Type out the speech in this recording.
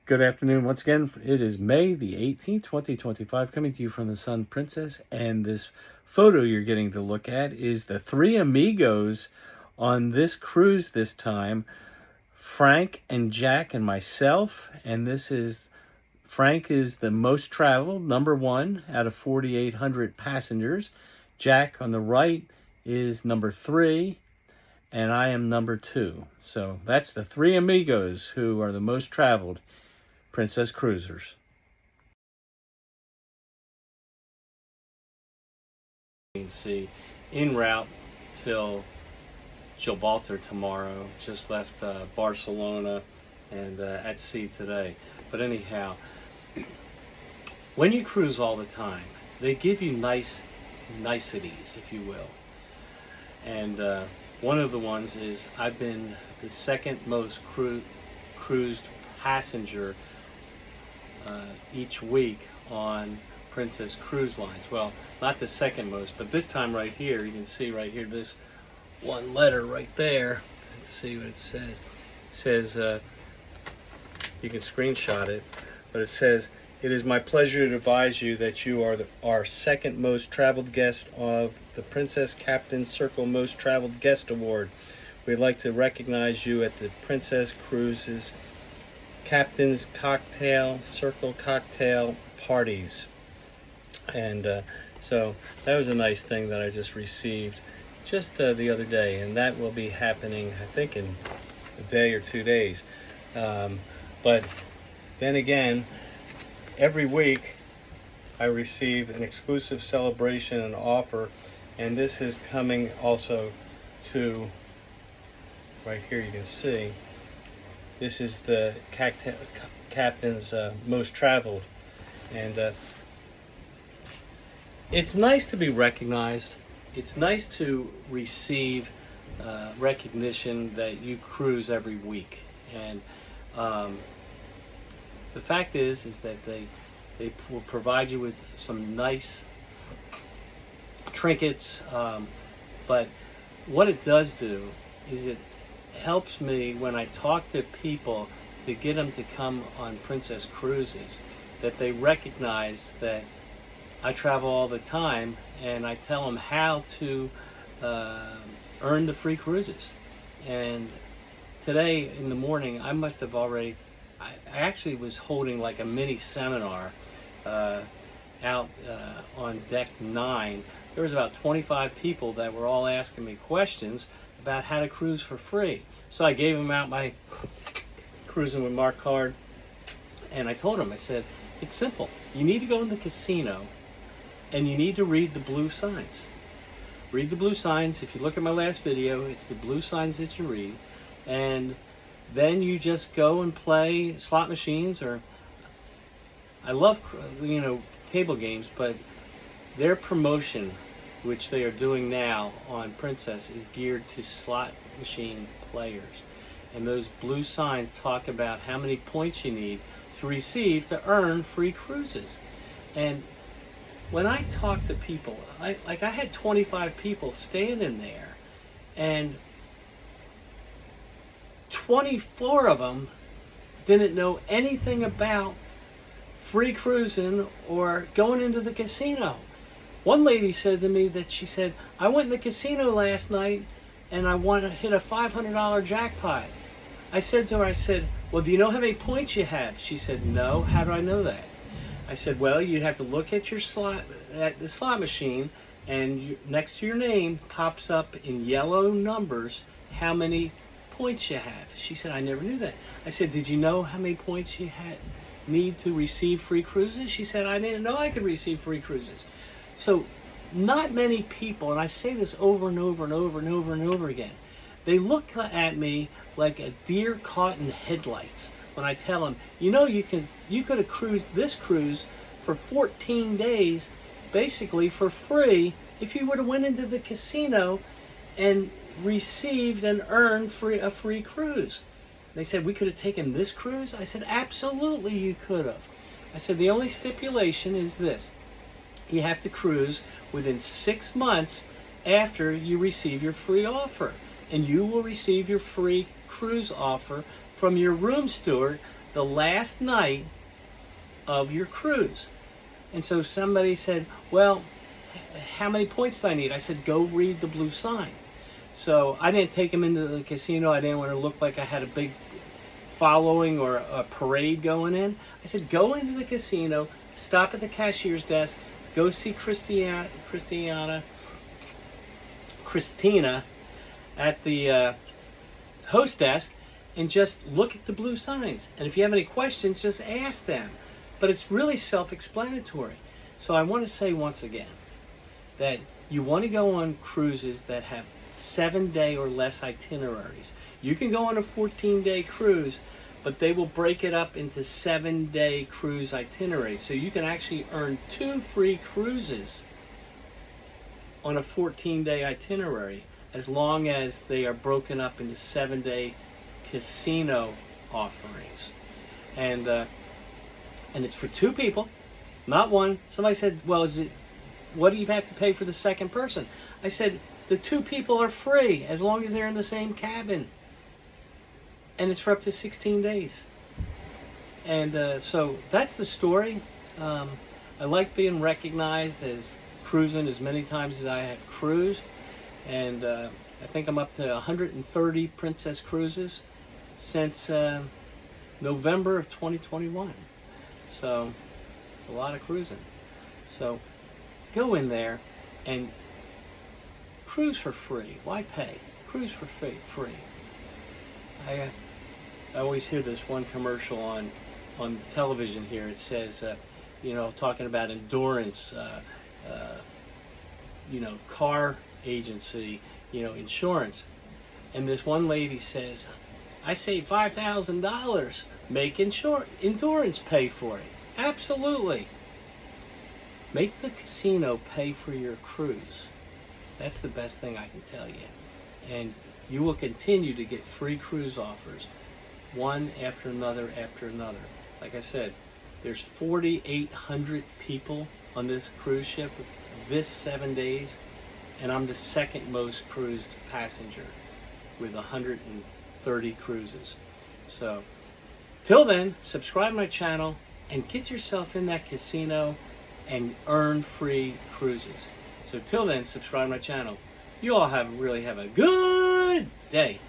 Good afternoon. Once again, it is May the 18th, 2025, coming to you from the Sun Princess. And this photo you're getting to look at is the three amigos on this cruise this time, Frank and Jack and myself. And Frank is the most traveled, number one out of 4,800 passengers. Jack on the right is number three, and I am number two. So that's the three amigos who are the most traveled Princess Cruisers. You can see en route till Gibraltar tomorrow. Just left Barcelona and at sea today. But anyhow, when you cruise all the time, they give you niceties, if you will. And one of the ones is I've been the second most cruised passenger each week on Princess Cruise Lines. Well, not the second most, but this time right here, you can see right here this one letter right there. Let's see what it says. It says, you can screenshot it, but it says, "It is my pleasure to advise you that you are our second most traveled guest of the Princess Captain Circle Most Traveled Guest Award. We'd like to recognize you at the Princess Cruises Captain's Circle Cocktail Parties." And so that was a nice thing that I just received just the other day, and that will be happening, I think, in a day or 2 days. But then again, every week I receive an exclusive celebration and offer, and this is coming also to, right here you can see, this is the Captain's Most Traveled. And it's nice to be recognized. It's nice to receive recognition that you cruise every week. And the fact is that they will provide you with some nice trinkets. But what it does do is it helps me when I talk to people to get them to come on Princess Cruises, that they recognize that I travel all the time, and I tell them how to earn the free cruises. And today in the morning, I must have already, I actually was holding like a mini seminar out on deck 9. There was about 25 people that were all asking me questions about how to cruise for free. So I gave them out my Cruising with Mark card, and I told them, I said, it's simple. You need to go in the casino and you need to read the blue signs. Read the blue signs. If you look at my last video, it's the blue signs that you read. And then you just go and play slot machines, or I love, table games, but their promotion, which they are doing now on Princess, is geared to slot machine players. And those blue signs talk about how many points you need to earn free cruises. And when I talk to people, I had 25 people standing there, and 24 of them didn't know anything about free cruising or going into the casino. One lady said to me that she said, I went in the casino last night and I want to hit a $500 jackpot. I said to her, well, do you know how many points you have? She said, no. How do I know that? I said, well, you have to look at the slot machine, and next to your name pops up in yellow numbers how many points you have. She said, I never knew that. I said, did you know how many points you need to receive free cruises? She said, I didn't know I could receive free cruises. So not many people, and I say this over and over and over and over and over again, they look at me like a deer caught in headlights when I tell them, you could have cruised this cruise for 14 days basically for free if you would have went into the casino and received and earned a free cruise. They said, we could have taken this cruise? I said, absolutely you could have. I said, the only stipulation is this. You have to cruise within 6 months after you receive your free offer. And you will receive your free cruise offer from your room steward the last night of your cruise. And so somebody said, well, how many points do I need? I said, go read the blue sign. So I didn't take them into the casino. I didn't want to look like I had a big following or a parade going in. I said, go into the casino, stop at the cashier's desk, go see Christina at the host desk, and just look at the blue signs. And if you have any questions, just ask them. But it's really self-explanatory. So I want to say once again that you want to go on cruises that have 7-day or less itineraries. You can go on a 14-day cruise, but they will break it up into 7-day cruise itineraries. So you can actually earn 2 free cruises on a 14-day itinerary, as long as they are broken up into 7-day casino offerings. And it's for 2 people, not 1. Somebody said, well, what do you have to pay for the second person? I said, the 2 people are free as long as they're in the same cabin. And it's for up to 16 days. And so that's the story. I like being recognized as cruising as many times as I have cruised. And I think I'm up to 130 Princess cruises since November of 2021. So it's a lot of cruising. So go in there and cruise for free. Why pay? Cruise for free. I always hear this one commercial on television here. It says, talking about endurance, car agency, insurance. And this one lady says, I saved $5,000. Make endurance pay for it. Absolutely. Make the casino pay for your cruise. That's the best thing I can tell you. And you will continue to get free cruise offers, one after another after another. Like I said, there's 4,800 people on this cruise ship this 7 days, and I'm the second most cruised passenger with 130 cruises. So, till then, subscribe to my channel and get yourself in that casino and earn free cruises. So till then, subscribe to my channel. You all really have a good day.